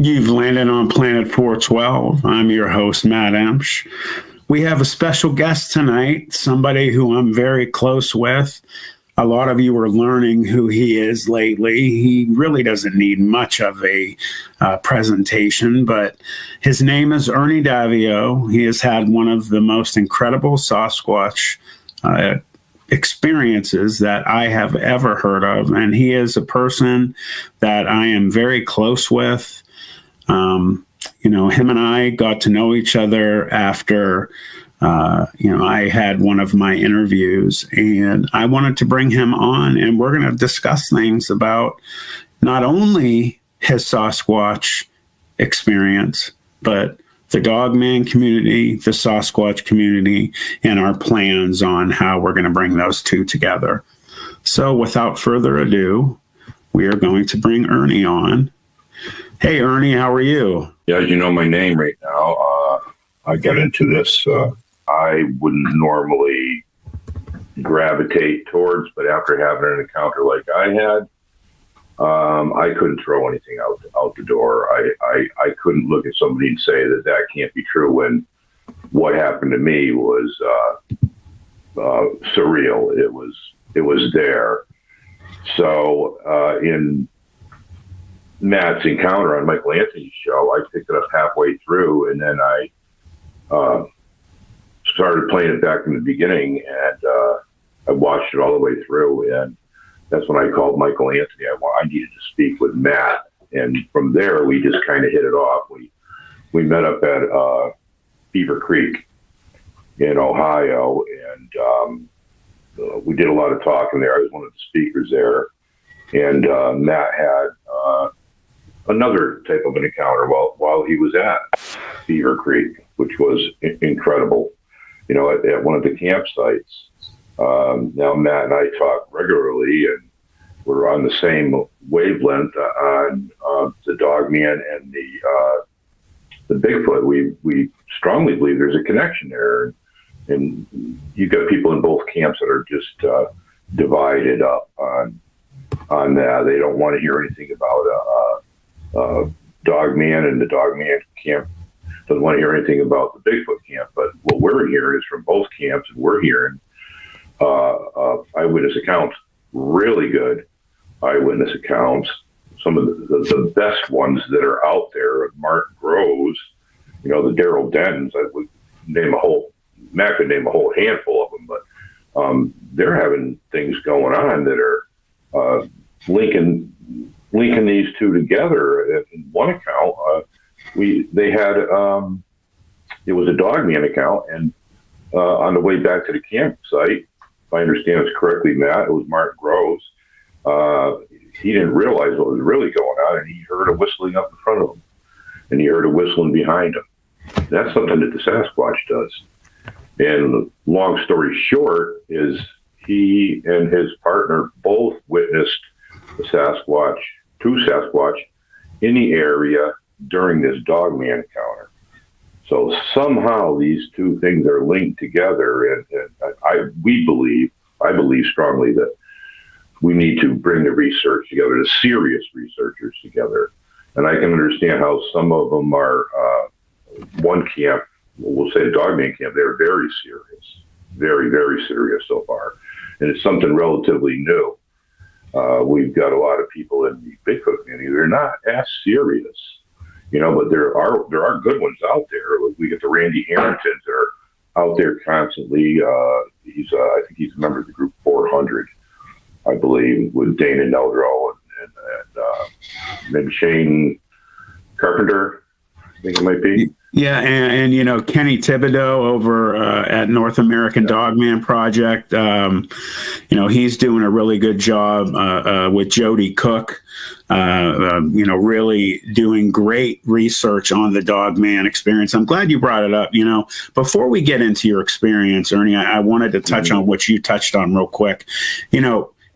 You've landed on Planet 412. I'm your host, Matt Emsch. We have a special guest tonight, somebody who I'm very close with. A lot of you are learning who he is lately. He really doesn't need much of a presentation, but his name is Ernie Davieau. He has had one of the most incredible Sasquatch experiences that I have ever heard of, and he is a person that I am very close with. Him and I got to know each other after, I had one of my interviews, and I wanted to bring him on, and we're going to discuss things about not only his Sasquatch experience, but the dogman community, the Sasquatch community, and our plans on how we're going to bring those two together. So without further ado, we are going to bring Ernie on. Hey, Ernie, how are you? Yeah, as you know my name right now, I got into this. I wouldn't normally gravitate towards, but after having an encounter like I had, I couldn't throw anything out the door. I couldn't look at somebody and say that that can't be true when what happened to me was surreal. It was there. So in Matt's encounter on Michael Anthony's show, I picked it up halfway through, and then I started playing it back from the beginning, and I watched it all the way through, and that's when I called Michael Anthony. I needed to speak with Matt, and from there we just kind of hit it off. We met up at Beaver Creek in Ohio, and we did a lot of talking there. I was one of the speakers there, and Matt had another type of an encounter while he was at Beaver Creek, which was incredible, at one of the campsites. Now Matt and I talk regularly, and we're on the same wavelength on the dogman and the Bigfoot. We strongly believe there's a connection there, and you've got people in both camps that are just divided up on that. They don't want to hear anything about dogman, and the dogman camp doesn't want to hear anything about the Bigfoot camp. But what we're hearing is from both camps, and we're hearing eyewitness accounts, really good eyewitness accounts. Some of the best ones that are out there, Mark Groves, the Daryl Dens. I would name Matt could name a whole handful of them, but they're having things going on that are linking these two together. In one account, they had it was a dogman account, and on the way back to the campsite, if I understand this correctly, Matt, it was Mark Groves. He didn't realize what was really going on, and he heard a whistling up in front of him, and he heard a whistling behind him. That's something that the Sasquatch does. And long story short is he and his partner both witnessed two Sasquatch in the area during this dogman encounter. So somehow these two things are linked together, and I believe strongly that we need to bring the research together, the serious researchers together. And I can understand how some of them are one camp, we'll say dogman camp, they're very serious, very, very serious so far. And it's something relatively new. We've got a lot of people in the Bigfoot community. They're not as serious, but there are good ones out there. We get the Randy Harringtons that are out there constantly. I think he's a member of the group 400, I believe, with Dana Neldrow and maybe Shane Carpenter, I think it might be. Yeah, and Kenny Thibodeau over at North American Dogman Project, he's doing a really good job with Jody Cook, really doing great research on the dogman experience. I'm glad you brought it up. Before we get into your experience, Ernie, I wanted to touch on what you touched on real quick.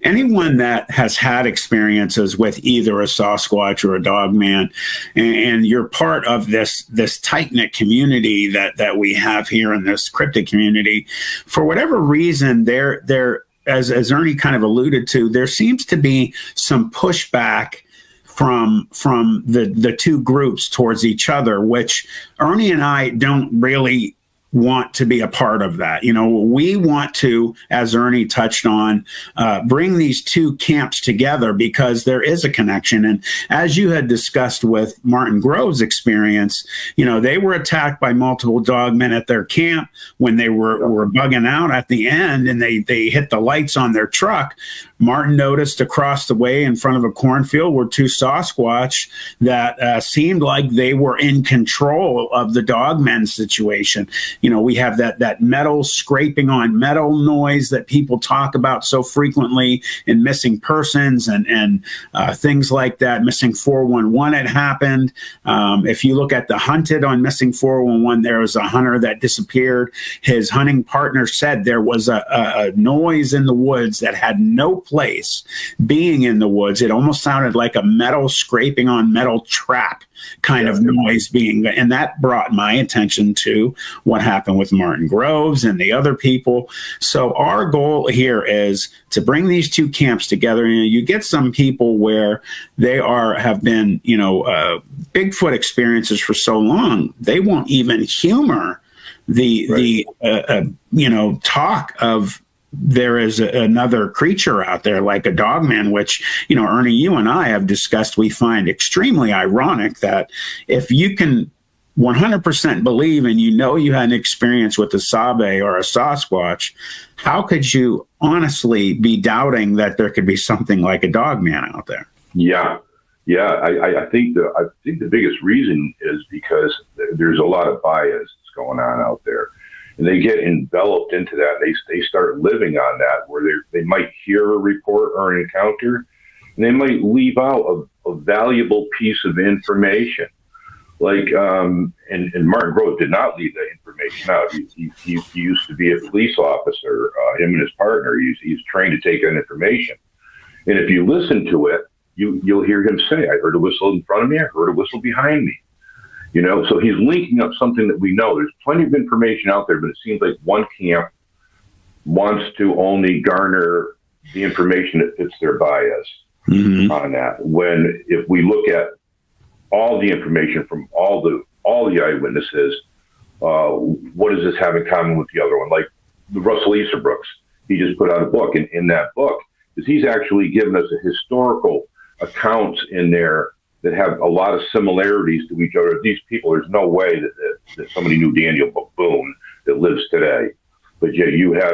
Anyone that has had experiences with either a Sasquatch or a dogman, and you're part of this tight-knit community that we have here in this cryptid community, for whatever reason, as Ernie kind of alluded to, there seems to be some pushback from the two groups towards each other, which Ernie and I don't really want to be a part of that. You know, we want to, as Ernie touched on, bring these two camps together because there is a connection. And as you had discussed with Martin Grove's experience, you know, they were attacked by multiple dogmen at their camp when they were bugging out at the end, and they hit the lights on their truck. Martin noticed across the way in front of a cornfield were two Sasquatch that seemed like they were in control of the dogmen situation. You know, we have that metal scraping on metal noise that people talk about so frequently in missing persons and things like that. Missing 411 had happened. If you look at the hunted on missing 411, there was a hunter that disappeared. His hunting partner said there was a noise in the woods that had no place being in the woods. It almost sounded like a metal scraping on metal trap kind of noise being, and that brought my attention to what happened with Martin Groves and the other people. So our goal here is to bring these two camps together. You know, you get some people where they have been, you know, Bigfoot experiences for so long, they won't even humor the you know, talk of there is another creature out there like a dogman, which, you know, Ernie, you and I have discussed. We find extremely ironic that if you can 100% believe and you know you had an experience with a Sabe or a Sasquatch, how could you honestly be doubting that there could be something like a dogman out there? Yeah. I think the biggest reason is because there's a lot of bias going on out there. And they get enveloped into that. They start living on that, where they might hear a report or an encounter, and they might leave out a valuable piece of information. Like, and Martin Grove did not leave that information out. He used to be a police officer, him and his partner. He's trained to take that information. And if you listen to it, you'll hear him say, I heard a whistle in front of me, I heard a whistle behind me. You know, so he's linking up something that we know. There's plenty of information out there, but it seems like one camp wants to only garner the information that fits their bias on that. When if we look at all the information from all the eyewitnesses, what does this have in common with the other one? Like the Russell Easterbrooks, he just put out a book, and in that book, is he's actually given us a historical accounts in there that have a lot of similarities to each other. These people, there's no way that somebody knew Daniel Boone that lives today. But yeah, you had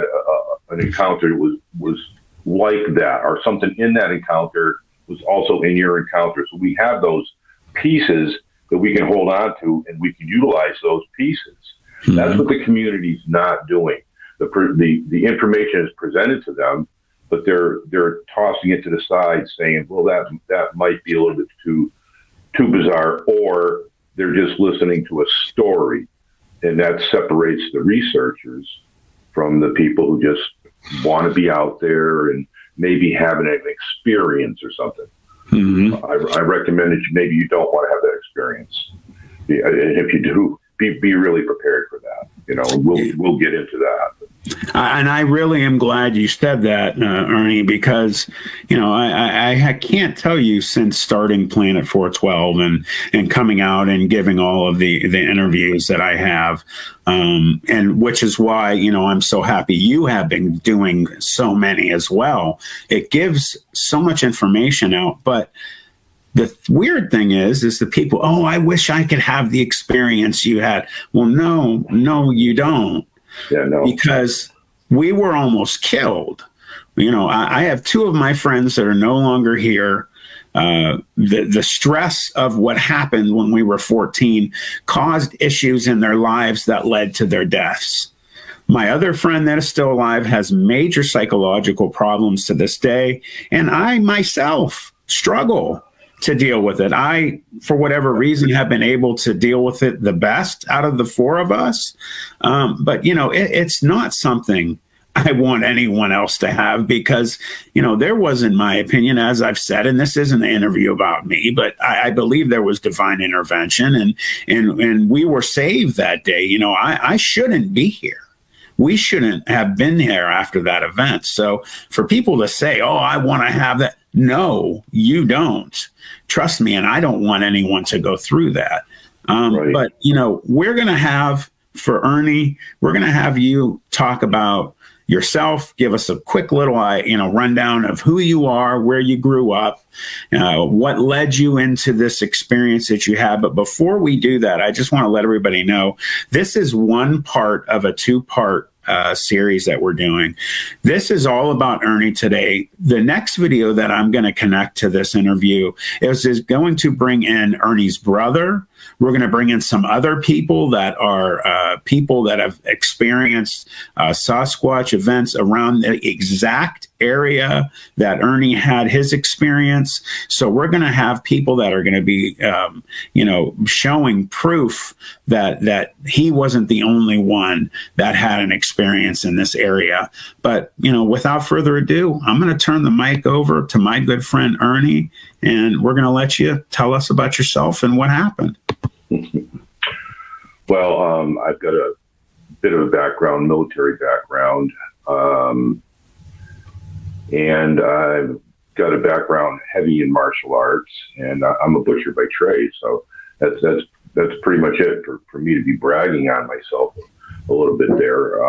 an encounter that was like that, or something in that encounter was also in your encounter. So we have those pieces that we can hold on to, and we can utilize those pieces. That's what the community's not doing. The information is presented to them, but they're tossing it to the side, saying, well, that might be a little bit too bizarre, or they're just listening to a story, and that separates the researchers from the people who just want to be out there and maybe having an experience or something. I recommend that maybe you don't want to have that experience, and if you do, be really prepared for that. You know, we'll get into that. And I really am glad you said that, Ernie, because, you know, I can't tell you, since starting Planet 412 and coming out and giving all of the interviews that I have, and which is why, you know, I'm so happy you have been doing so many as well. It gives so much information out. But the weird thing is the people, oh, I wish I could have the experience you had. Well, no, you don't. Yeah, no. Because we were almost killed. You know, I have two of my friends that are no longer here. The stress of what happened when we were 14 caused issues in their lives that led to their deaths. My other friend that is still alive has major psychological problems to this day, and I myself struggle to deal with it. I, for whatever reason, have been able to deal with it the best out of the four of us. But, you know, it's not something I want anyone else to have, because, you know, there was, in my opinion, as I've said, and this isn't an interview about me, but I believe there was divine intervention, and we were saved that day. You know, I shouldn't be here. We shouldn't have been here after that event. So for people to say, oh, I want to have that, no, you don't. Trust me, and I don't want anyone to go through that. Right. But, you know, we're going to have, for Ernie, we're going to have you talk about yourself, give us a quick little, rundown of who you are, where you grew up, what led you into this experience that you had. But before we do that, I just want to let everybody know this is one part of a two-part series that we're doing. This is all about Ernie today. The next video that I'm going to connect to this interview is going to bring in Ernie's brother. We're going to bring in some other people that are people that have experienced Sasquatch events around the exact area that Ernie had his experience. So we're going to have people that are going to be, showing proof that he wasn't the only one that had an experience in this area. But, without further ado, I'm going to turn the mic over to my good friend Ernie, and we're going to let you tell us about yourself and what happened. Well, I've got a bit of a background, military background, and I've got a background heavy in martial arts, and I'm a butcher by trade. So that's pretty much it for me to be bragging on myself a little bit there.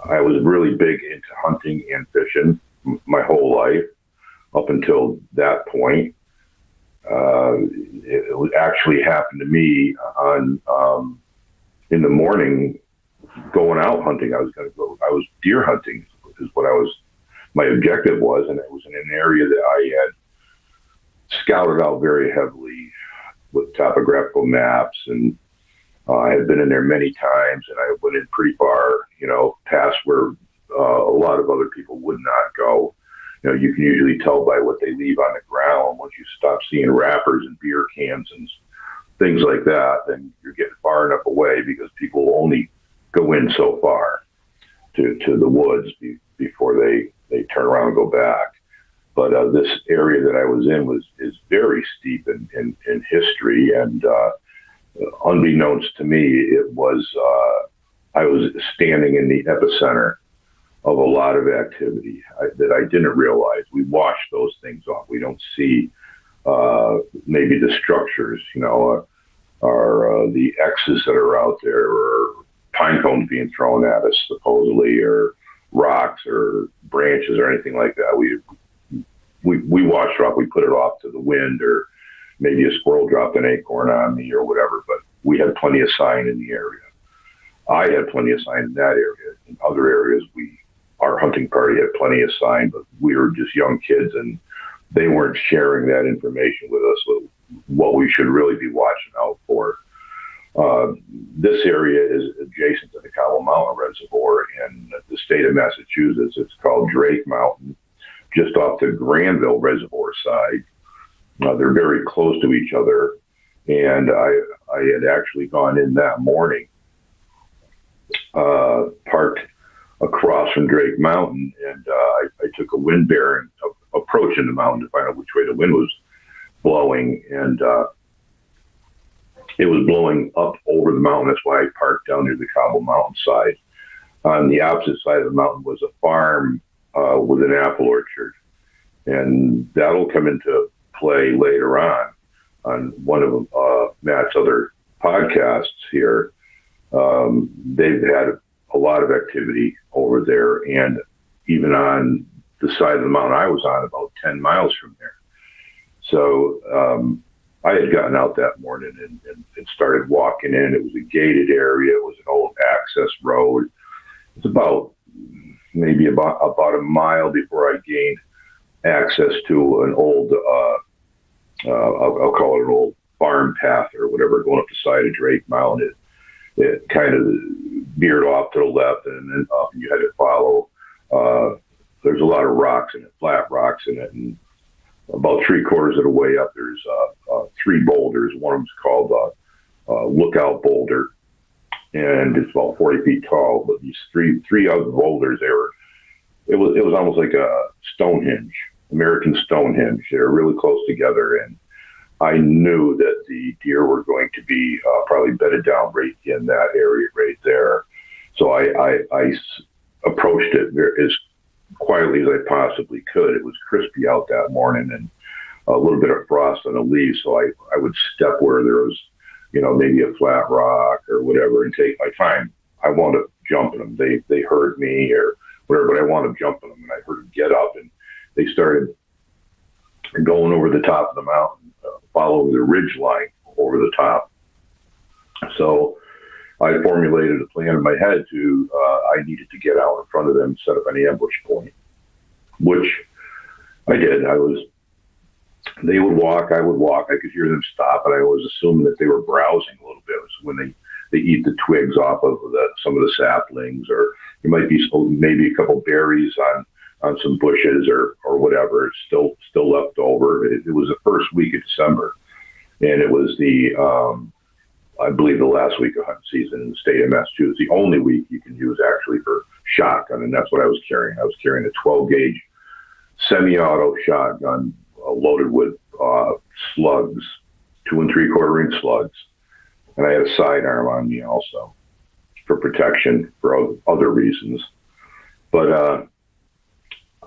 I was really big into hunting and fishing my whole life up until that point. It actually happened to me on in the morning going out hunting. I was deer hunting is what my objective was, and it was in an area that I had scouted out very heavily with topographical maps, and I had been in there many times, and I went in pretty far, past where a lot of other people would not go. You can usually tell by what they leave on the ground. Once you stop seeing wrappers and beer cans and things like that, then you're getting far enough away, because people will only go in so far to the woods before they turn around and go back. But this area that I was in is very steep in history, and unbeknownst to me, I was standing in the epicenter of a lot of activity that I didn't realize. We wash those things off. We don't see maybe the structures, or the X's that are out there, or pine cones being thrown at us supposedly, or rocks or branches or anything like that. We washed it off. We put it off to the wind, or maybe a squirrel dropped an acorn on me or whatever. But we had plenty of sign in the area. I had plenty of sign in that area. In other areas, our hunting party had plenty of sign, but we were just young kids, and they weren't sharing that information with us, so what we should really be watching out for. This area is adjacent to the Cobble Mountain Reservoir in the state of Massachusetts. It's called Drake Mountain, just off the Granville Reservoir side. They're very close to each other, and I had actually gone in that morning, parked across from Drake Mountain, and I took a wind bearing approach in the mountain to find out which way the wind was blowing, and it was blowing up over the mountain. That's why I parked down near the Cobble Mountain side. On the opposite side of the mountain was a farm with an apple orchard, and that'll come into play later on one of Matt's other podcasts here. They've had a lot of activity over there, and even on the side of the mountain I was on, about 10 miles from there. So I had gotten out that morning and started walking in. It was a gated area. It was an old access road. It's about a mile before I gained access to an old, I'll call it an old farm path or whatever, going up the side of Drake Mountain. It kind of veered off to the left and then up, and you had to follow. There's a lot of rocks in it, flat rocks in it, and about 3/4 of the way up, there's 3 boulders. One of them's called Lookout Boulder, and it's about 40 feet tall. But these three other boulders, it was almost like a Stonehenge, American Stonehenge. They were really close together, and I knew that the deer were going to be probably bedded down right in that area right there. So I approached it as quietly as I possibly could. It was crispy out that morning and a little bit of frost on the leaves, so I would step where there was, maybe a flat rock or whatever and take my time. I wound up jumping them. They heard me or whatever, but I wound up jumping them, and I heard them get up, and they started going over the top of the mountain, following the ridge line over the top. So I formulated a plan in my head I needed to get out in front of them, set up an ambush point, which I did. They would walk, I would walk. I could hear them stop, and I was assuming that they were browsing a little bit. So when they eat the twigs off of some of the saplings, or there might be maybe a couple berries on some bushes or whatever. It's still left over. It was the first week of December, and it was I believe the last week of hunting season in the state of Massachusetts. The only week you can use actually for shotgun, and that's what I was carrying. I was carrying a 12 gauge semi-auto shotgun loaded with slugs, 2 3/4 inch slugs, and I had a sidearm on me also for protection for other reasons. But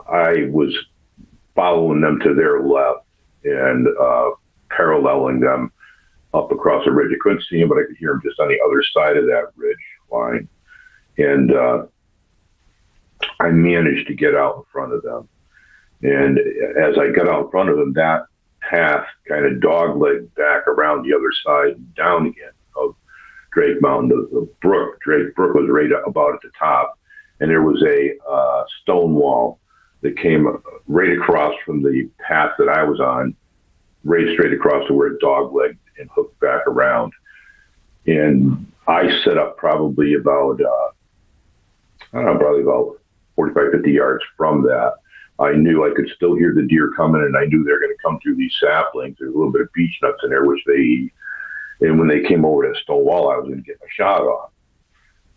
I was following them to their left and paralleling them up across a ridge. I couldn't see them, but I could hear them just on the other side of that ridge line. And I managed to get out in front of them. And as I got out in front of them, that path kind of doglegged back around the other side and down again of Drake Mountain. The brook, Drake Brook, was right about at the top. And there was a stone wall that came right across from the path that I was on, right straight across to where it doglegged and hooked back around. And I set up probably about, probably about 45, 50 yards from that. I knew I could still hear the deer coming, and I knew they were going to come through these saplings. There's a little bit of beech nuts in there, which they eat. And when they came over to the stone wall, I was going to get my shot off.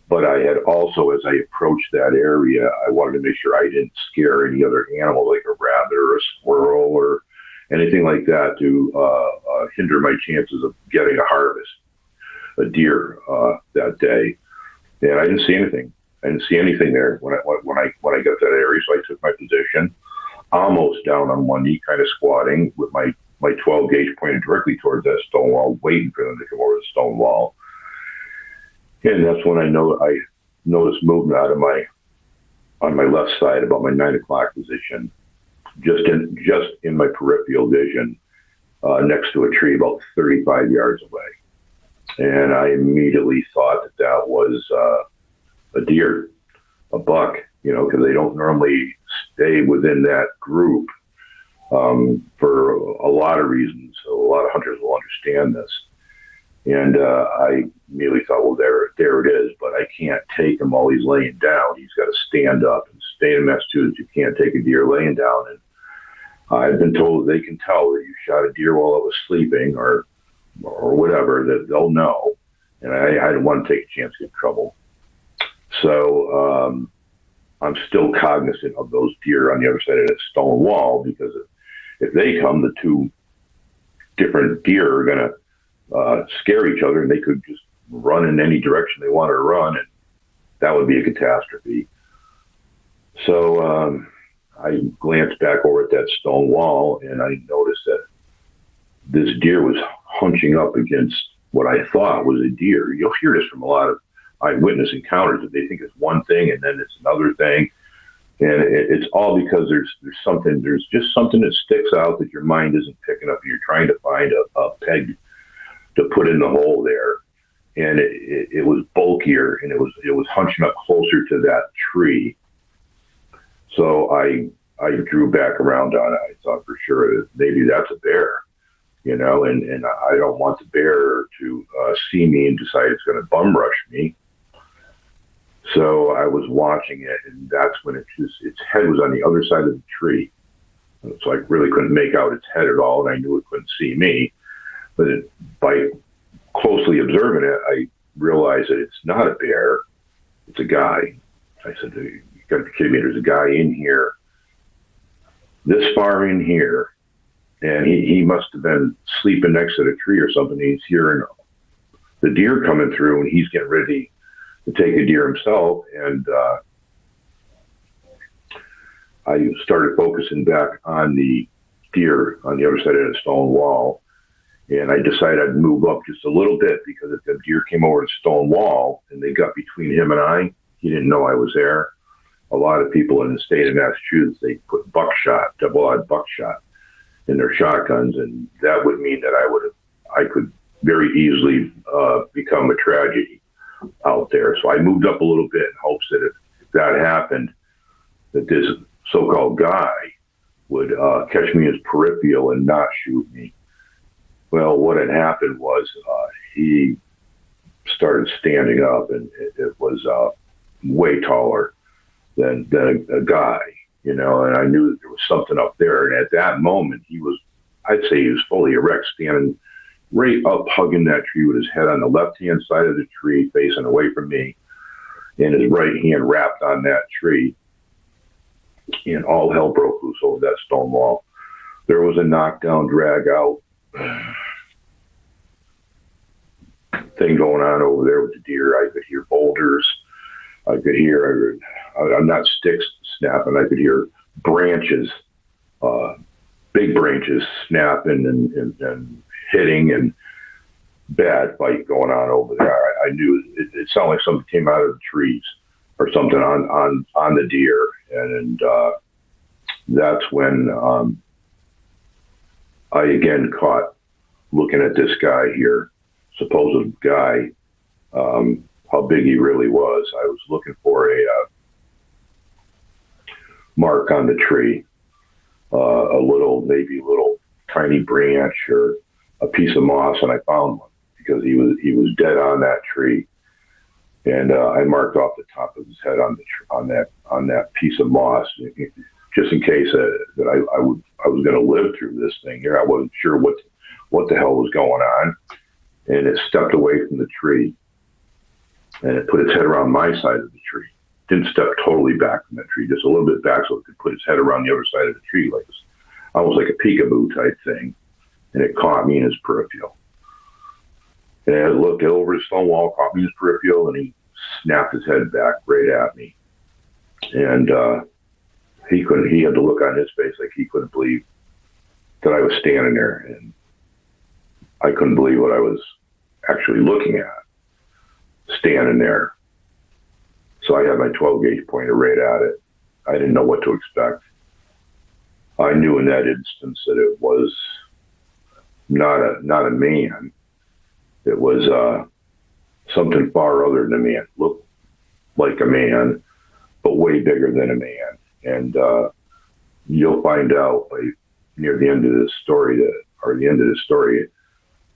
But I had also, as I approached that area, I wanted to make sure I didn't scare any other animal, like a rabbit or a squirrel or anything like that, to hinder my chances of getting a deer that day. And I didn't see anything. I didn't see anything there when I got that area. So I took my position, almost down on one knee, kind of squatting with my 12 gauge pointed directly towards that stone wall, waiting for them to come over the stone wall. And that's when I noticed movement on my left side, about my 9 o'clock position, just in my peripheral vision, next to a tree about 35 yards away. And I immediately thought that was a deer, a buck, because they don't normally stay within that group for a lot of reasons. So a lot of hunters will understand this. And I immediately thought, well, there it is, but I can't take him while he's laying down. He's got to stand up. And stay in Massachusetts, you can't take a deer laying down. And I've been told they can tell that you shot a deer while it was sleeping or whatever, that they'll know. And I didn't want to take a chance to get in trouble. So I'm still cognizant of those deer on the other side of that stone wall, because if they come, the two different deer are going to scare each other, and they could just run in any direction they wanted to run, and that would be a catastrophe. So I glanced back over at that stone wall, and I noticed that this deer was hunching up against what I thought was a deer. You'll hear this from a lot of eyewitness encounters, that they think it's one thing and then it's another thing. And it's all because there's just something that sticks out that your mind isn't picking up. You're trying to find a peg to put in the hole there. And it was bulkier, and it was hunching up closer to that tree. So I drew back around on it. I thought for sure that maybe that's a bear, and I don't want the bear to see me and decide it's going to bum rush me. So I was watching it, and that's when its head was on the other side of the tree. So I really couldn't make out its head at all, and I knew it couldn't see me. But by closely observing it, I realized that it's not a bear, it's a guy. I said, you got to be kidding me, there's a guy in here, this far in here, and he must have been sleeping next to the tree or something. He's hearing the deer coming through, and he's getting ready to take a deer himself. And I started focusing back on the deer on the other side of the stone wall. And I decided I'd move up just a little bit, because if the deer came over the stone wall and they got between him and I, he didn't know I was there. A lot of people in the state of Massachusetts, they put buckshot, double-aught buckshot in their shotguns, and that would mean that I could very easily become a tragedy out there. So I moved up a little bit in hopes that if that happened, that this so-called guy would catch me in his peripheral and not shoot me. Well, what had happened was he started standing up, and it was way taller than a guy, you know, and I knew that there was something up there. And at that moment, I'd say he was fully erect, standing right up, hugging that tree with his head on the left-hand side of the tree, facing away from me, and his right hand wrapped on that tree. And all hell broke loose over that stone wall. There was a knockdown, drag out thing going on over there with the deer. I could hear boulders. I could hear, I'm not sticks snapping, I could hear branches, big branches snapping and hitting, and bad fight going on over there. I knew it sounded like something came out of the trees or something on the deer. And that's when I again caught looking at this guy here, supposed guy, how big he really was. I was looking for a mark on the tree, maybe a little tiny branch or a piece of moss, and I found one, because he was dead on that tree. And I marked off the top of his head on that piece of moss, just in case that I was going to live through this thing here. I wasn't sure what the hell was going on, and it stepped away from the tree, and it put its head around my side of the tree. Didn't step totally back from that tree, just a little bit back, so it could put its head around the other side of the tree, almost like a peekaboo type thing. And it caught me in his peripheral. And I looked over the stone wall, caught me in his peripheral, and he snapped his head back right at me. And he had the look on his face like he couldn't believe that I was standing there. And I couldn't believe what I was actually looking at, standing there. So I had my 12 gauge pointed right at it. I didn't know what to expect. I knew in that instance that it was not a man. It was something far other than a man. Looked like a man, but way bigger than a man. And you'll find out near the end of this story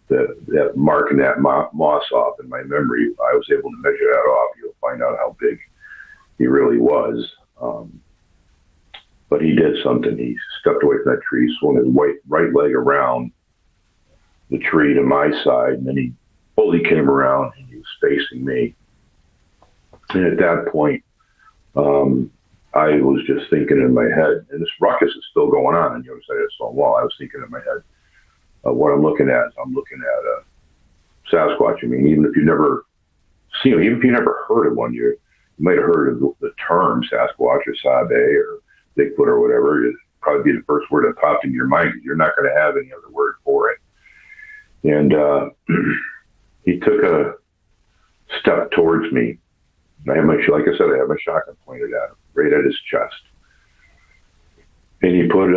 that marking that moss off in my memory, I was able to measure that off. You'll find out how big he really was. But he did something. He stepped away from that tree, swung his right leg around the tree to my side, and then he fully came around and he was facing me. And at that point, I was just thinking in my head, and this ruckus is still going on the other side of the stone wall. I was thinking in my head, what I'm looking at a Sasquatch. I mean, even if you never seen him, even if you never heard of one, you might have heard of the term Sasquatch or Sabe or Bigfoot or whatever. It'd probably be the first word that popped into your mind, because you're not going to have any other word for it. And he took a step towards me. And I had like I said, I had my shotgun pointed at him, right at his chest. And he put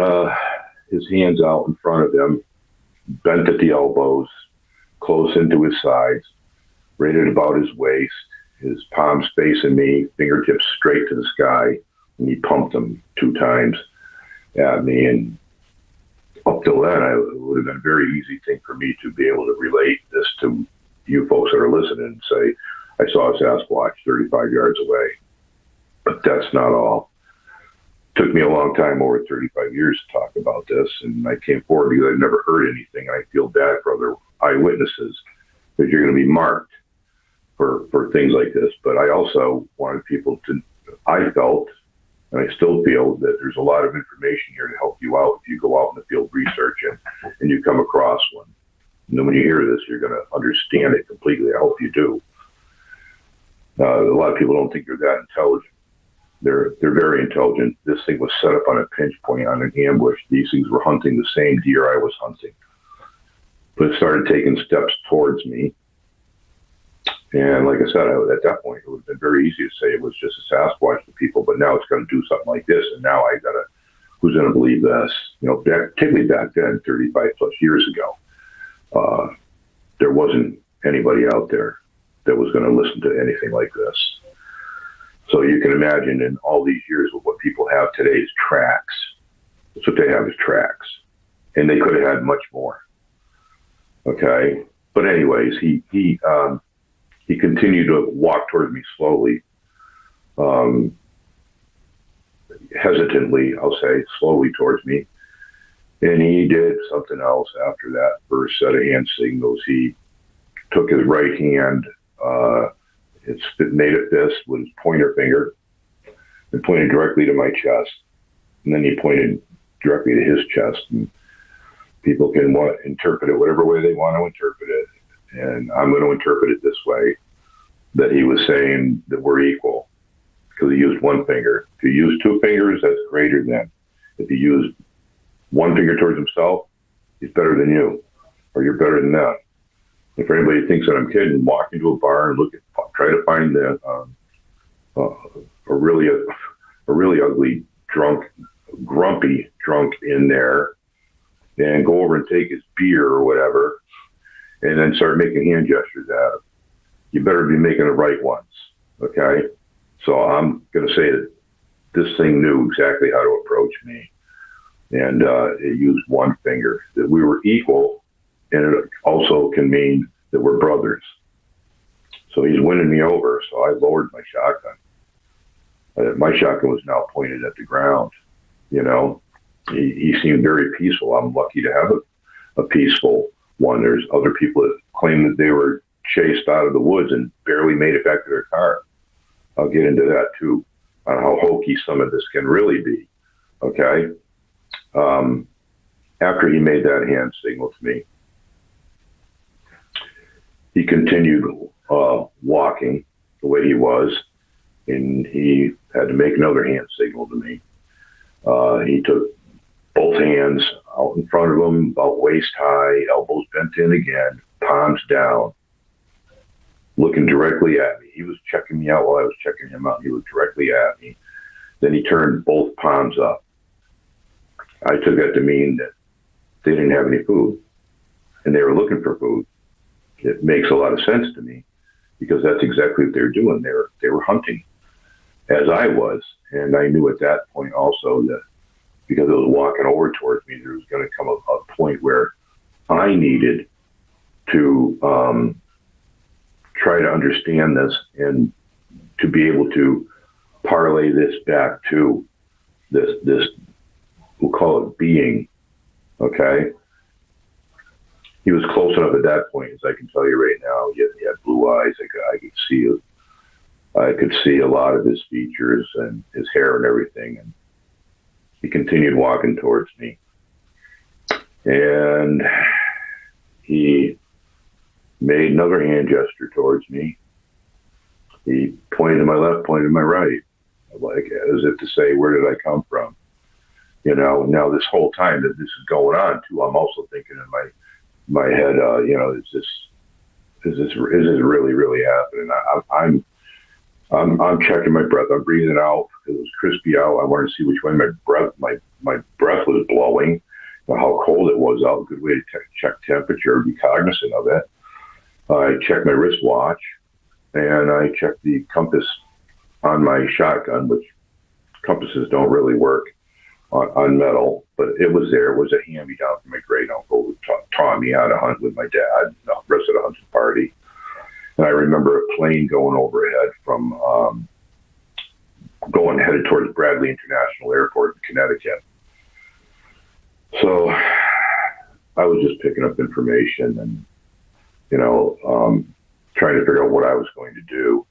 his hands out in front of him, bent at the elbows, close into his sides, right at about his waist, his palms facing me, fingertips straight to the sky, and he pumped them 2 times at me. And up till then, it would have been a very easy thing for me to be able to relate this to you folks that are listening and say, I saw a Sasquatch 35 yards away. But that's not all. It took me a long time, over 35 years, to talk about this, and I came forward because I've never heard anything. I feel bad for other eyewitnesses, because you're going to be marked for things like this. But I also wanted people to, I felt, and I still feel, that there's a lot of information here to help you out if you go out in the field researching and you come across one. And then when you hear this, you're going to understand it completely. I hope you do. A lot of people don't think you're that intelligent. They're very intelligent. This thing was set up on a pinch point, on an ambush. These things were hunting the same deer I was hunting, but it started taking steps towards me. And like I said, at that point, it would have been very easy to say it was just a Sasquatch to people, but now it's going to do something like this, and now I gotta, who's going to believe this? You know, particularly back then, 35 plus years ago, there wasn't anybody out there that was going to listen to anything like this. So you can imagine in all these years what people have today is tracks. That's what they have, is tracks. And they could have had much more. Okay. But anyways, he continued to walk towards me slowly. Hesitantly, I'll say, slowly towards me. And he did something else after that first set of hand signals. He took his right hand, made a fist with his pointer finger and pointed directly to my chest. And then he pointed directly to his chest. And people can interpret it whatever way they want to interpret it. And I'm going to interpret it this way, that he was saying that we're equal because he used one finger. If you use two fingers, that's greater than. If you use one finger towards himself, he's better than you, or you're better than that. If anybody thinks that I'm kidding, walk into a bar and try to find a really ugly grumpy drunk in there, and go over and take his beer or whatever, and then start making hand gestures at him. You better be making the right ones, okay? So I'm going to say that this thing knew exactly how to approach me, and it used one finger. That we were equal, and it also can mean that we're brothers. So he's winning me over, so I lowered my shotgun. My shotgun was now pointed at the ground, you know. He seemed very peaceful. I'm lucky to have a peaceful one. There's other people that claim that they were chased out of the woods and barely made it back to their car. I'll get into that too, on how hokey some of this can really be, okay? After he made that hand signal to me, he continued walking the way he was, and he had to make another hand signal to me. He took both hands out in front of him, about waist high, elbows bent in again, palms down, looking directly at me. He was checking me out while I was checking him out. He looked directly at me. Then he turned both palms up. I took that to mean that they didn't have any food, and they were looking for food. It makes a lot of sense to me, because that's exactly what they were doing. They were hunting, as I was, and I knew at that point also that because it was walking over towards me, there was going to come a point where I needed to try to understand this and to be able to parlay this back to this we'll call it being, okay? He was close enough at that point, as I can tell you right now. He had blue eyes. I could see a lot of his features and his hair and everything. And he continued walking towards me. And he made another hand gesture towards me. He pointed to my left, pointed to my right, like as if to say, where did I come from? You know, now this whole time that this is going on too, I'm also thinking in my head, you know, is this really, really happening? I'm checking my breath. I'm breathing out. It was crispy out. I wanted to see which way my breath was blowing, how cold it was out. A good way to check temperature, be cognizant of it. I checked my wristwatch, and I checked the compass on my shotgun, which compasses don't really work on metal, but it was there. It was a hand-me-down from my great uncle who taught me how to hunt with my dad, the rest of the hunting party. And I remember a plane going overhead from headed towards Bradley International Airport in Connecticut. So I was just picking up information and, you know, trying to figure out what I was going to do.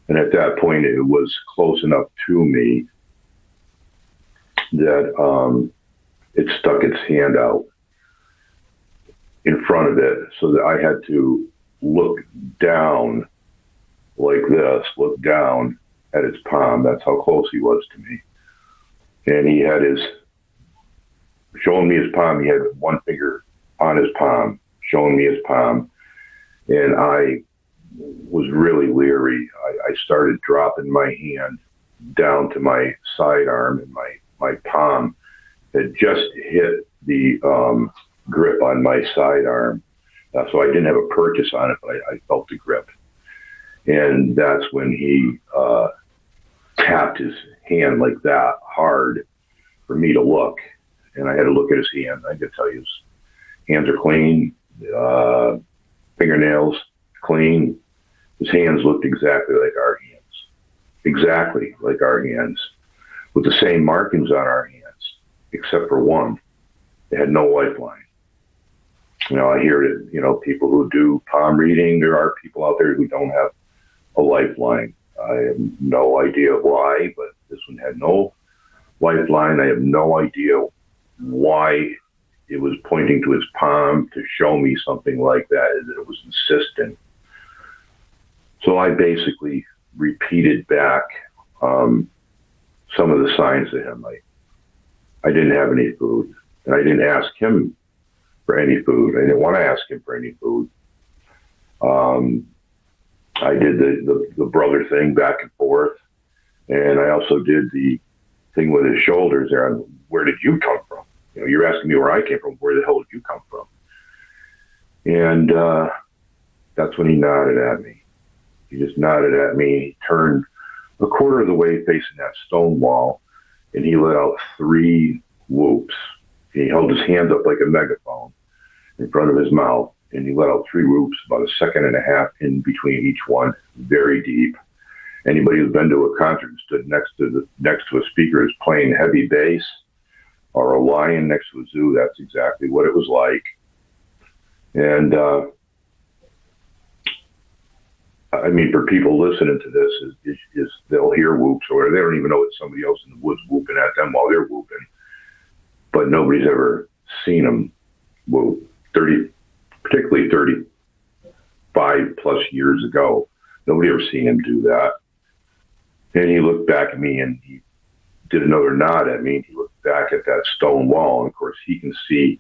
And at that point, it was close enough to me that it stuck its hand out in front of it, so that I had to look down like this, look down at his palm. That's how close he was to me. And he had showing me his palm. He had one finger on his palm, showing me his palm. And I was really leery. I started dropping my hand down to my sidearm, and my palm had just hit the grip on my sidearm. So I didn't have a purchase on it, but I felt the grip. And that's when he tapped his hand like that hard for me to look. And I had to look at his hand. I could tell you his hands are clean, fingernails clean. His hands looked exactly like our hands, with the same markings on our hands, except for one. They had no lifeline. I hear it, people who do palm reading, there are people out there who don't have a lifeline. I have no idea why, but this one had no lifeline. I have no idea why it was pointing to his palm to show me something like that it was insistent. So I basically repeated back some of the signs to him. I didn't have any food, and I didn't ask him for any food. I didn't want to ask him for any food. I did the brother thing back and forth, and I also did the thing with his shoulders there. Where did you come from? You're asking me where I came from. Where the hell did you come from? And that's when he nodded at me. He just nodded at me. He turned a quarter of the way facing that stone wall, and he let out 3 whoops. He held his hand up like a megaphone in front of his mouth, and he let out 3 whoops, about a second and a half in between each one, very deep. Anybody who's been to a concert and stood next to a speaker is playing heavy bass, or a lion next to a zoo, that's exactly what it was like. And for people listening to this, is they'll hear whoops, or they don't even know it's somebody else in the woods whooping at them while they're whooping. But nobody's ever seen them whoop. Particularly 35 plus years ago, nobody ever seen him do that. And he looked back at me, and he did another nod at me. And he looked back at that stone wall, and of course he can see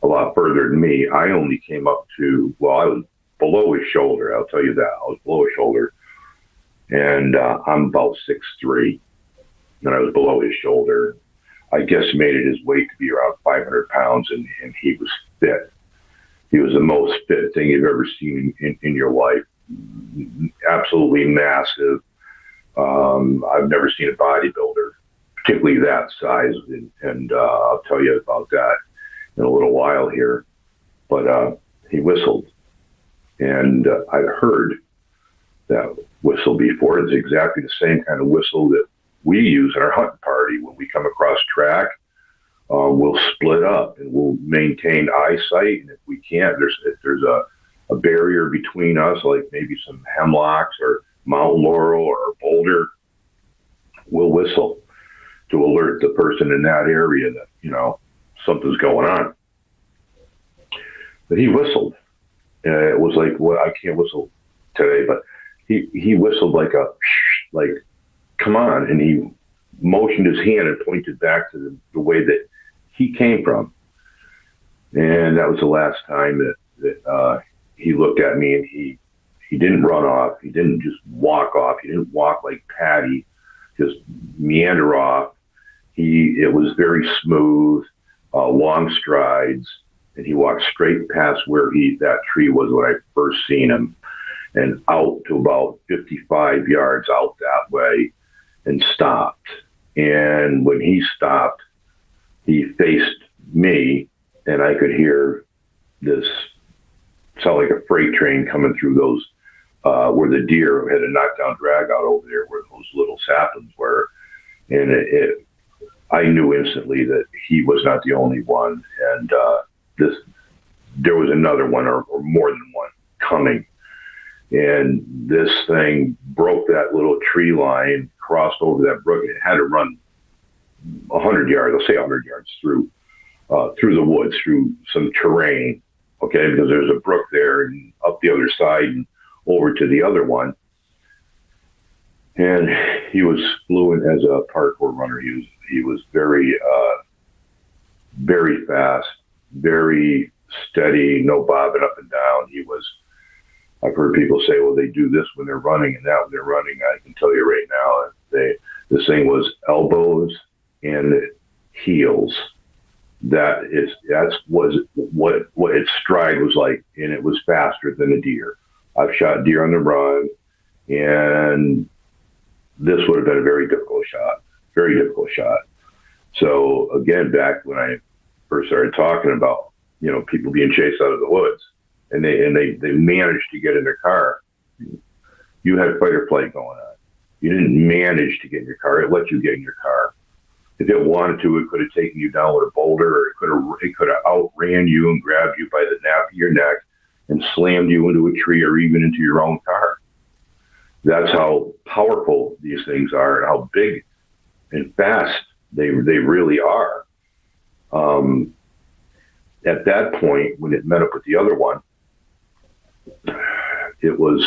a lot further than me. I only came up to, I was below his shoulder. I'll tell you that. I was below his shoulder, and I'm about 6'3", and I was below his shoulder. I guesstimated his weight to be around 500 pounds, and he was fit. He was the most fit thing you've ever seen in your life. Absolutely massive. I've never seen a bodybuilder, particularly that size, and I'll tell you about that in a little while here. But he whistled, and I've heard that whistle before. It's exactly the same kind of whistle that we use in our hunting party when we come across track. We'll split up and we'll maintain eyesight, and if we can't, if there's a barrier between us, like maybe some hemlocks or mountain laurel or boulder, we'll whistle to alert the person in that area that something's going on. But he whistled. It was like, I can't whistle today, but he whistled like come on, and he motioned his hand and pointed back to the way that he came from. And that was the last time that he looked at me, and he didn't run off. He didn't just walk off. He didn't walk like Patty, just meander off. It was very smooth, long strides, and he walked straight past where that tree was when I first seen him, and out to about 55 yards out that way, and stopped. And when he stopped, he faced me, and I could hear this sound like a freight train coming through those, where the deer had a knockdown drag out over there where those little saplings were. And I knew instantly that he was not the only one. And there was another one or more than one coming. And this thing broke that little tree line, crossed over that brook, and it had to run 100 yards, I'll say 100 yards through the woods, through some terrain, okay, because there's a brook there, and up the other side and over to the other one. And he was fluent as a parkour runner. He was very, very fast, very steady, no bobbing up and down. I've heard people say, well, they do this when they're running and that when they're running. I can tell you right now, this thing was elbows and heels. That's what its stride was like, and it was faster than a deer. I've shot deer on the run, and this would have been a very difficult shot. So again, back when I first started talking about, people being chased out of the woods, and they managed to get in their car, you had fight or flight going on. You didn't manage to get in your car; it let you get in your car. If it wanted to, it could have taken you down with a boulder, or it could have outran you and grabbed you by the nape of your neck and slammed you into a tree or even into your own car. That's how powerful these things are and how big and fast they really are. At that point, when it met up with the other one, it was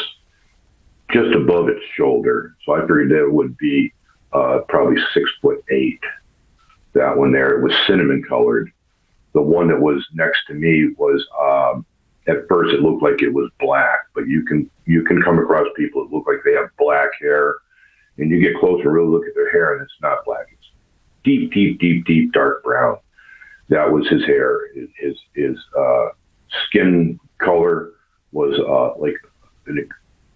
just above its shoulder. So I figured that it would be probably 6'8". That one there, it was cinnamon colored. The one that was next to me was, at first it looked like it was black, but you can come across people that look like they have black hair, and you get closer and really look at their hair, and it's not black. It's deep dark brown. That was his hair. His skin color was like an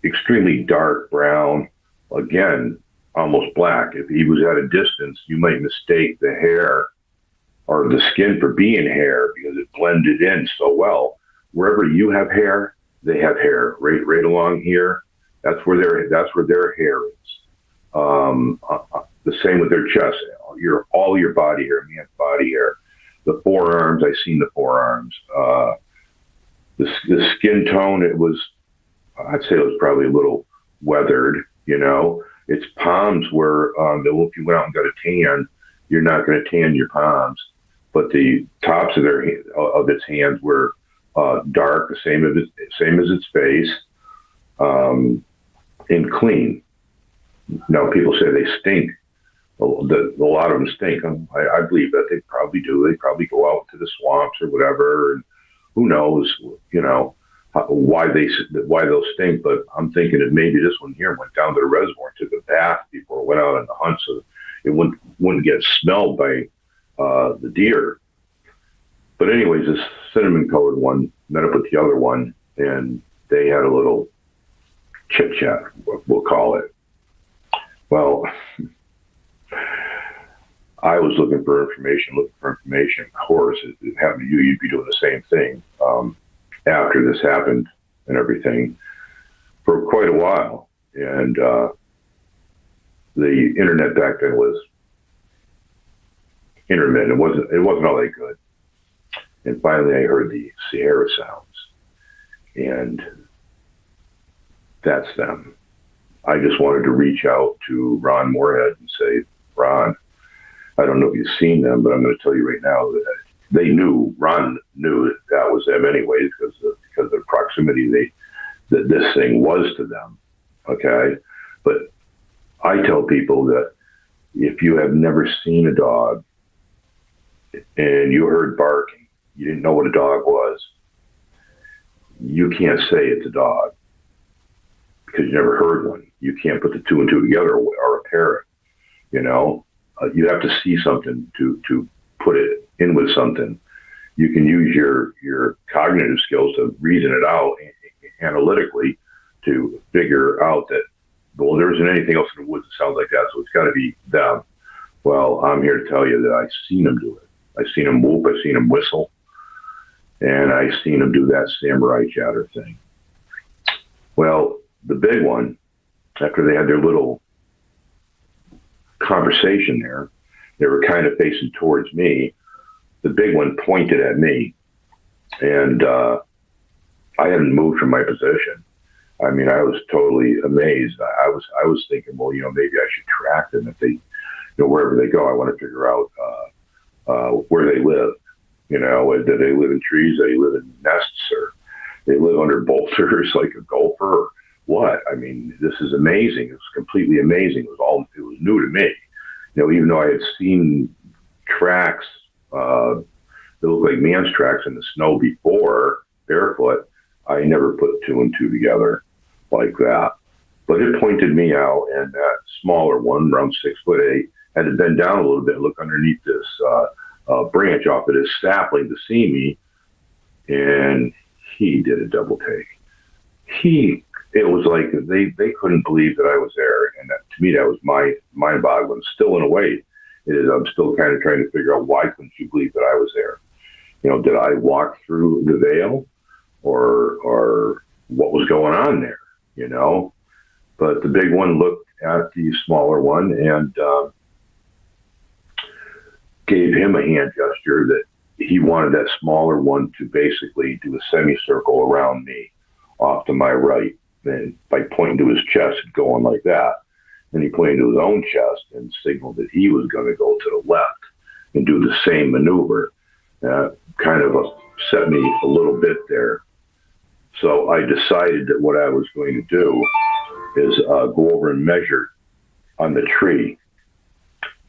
extremely dark brown. Again, almost black. If he was at a distance, you might mistake the hair or the skin for being hair because it blended in so well. Wherever you have hair, they have hair. Right along here, that's where their hair is. The same with their chest. All your body hair, man's body hair. The forearms, I seen the forearms. The skin tone, I'd say it was probably a little weathered, Its palms were, if you went out and got a tan, you're not going to tan your palms. But the tops of its hands were dark, the same as its face, and clean. Now, people say they stink. A lot of them stink. I believe that they probably do. They probably go out to the swamps or whatever, and who knows, why they'll stink. But I'm thinking that maybe this one here went down to the reservoir and took a bath before it went out on the hunt, so it wouldn't get smelled by the deer. But anyways, this cinnamon colored one met up with the other one, and they had a little chit chat, we'll call it. Well, I was looking for information. Of course, if it happened to you, you'd be doing the same thing. After this happened and everything, for quite a while, and the internet back then was intermittent. It wasn't all that good. And finally, I heard the Sierra sounds, and that's them. I just wanted to reach out to Ron Moorhead and say, Ron, I don't know if you've seen them, but I'm going to tell you right now that Ron knew that was them anyways, because of the proximity that this thing was to them. Okay. But I tell people that if you have never seen a dog and you heard barking, you didn't know what a dog was, you can't say it's a dog because you never heard one. You can't put the two and two together or a parrot, you have to see something to put it in with something. You can use your cognitive skills to reason it out analytically to figure out that, well, there isn't anything else in the woods that sounds like that, so it's got to be them. Well, I'm here to tell you that I've seen them do it. I've seen them whoop, I've seen them whistle, and I've seen them do that samurai chatter thing. Well, the big one, after they had their little conversation there, they were kind of facing towards me. The big one pointed at me, and I hadn't moved from my position. I mean, I was totally amazed. I was thinking, well, maybe I should track them if they, wherever they go. I want to figure out where they live. Do they live in trees? Do they live in nests, or they live under boulders like a gopher? Or what? I mean, this is amazing. It was completely amazing. It was new to me. Even though I had seen tracks that looked like man's tracks in the snow before, barefoot, I never put two and two together like that. But it pointed me out, and that smaller one, around 6'8", had to bend down a little bit and look underneath this branch off of this sapling to see me, and he did a double take. It was like they couldn't believe that I was there, and to me that was mind-boggling. Still, in a way, it is. I'm still kind of trying to figure out, why couldn't you believe that I was there? Did I walk through the veil, or what was going on there? But the big one looked at the smaller one and gave him a hand gesture that he wanted that smaller one to basically do a semicircle around me off to my right, and by pointing to his chest and going like that. Then he pointed to his own chest and signaled that he was going to go to the left and do the same maneuver. Kind of upset me a little bit there. So I decided that what I was going to do is go over and measure on the tree.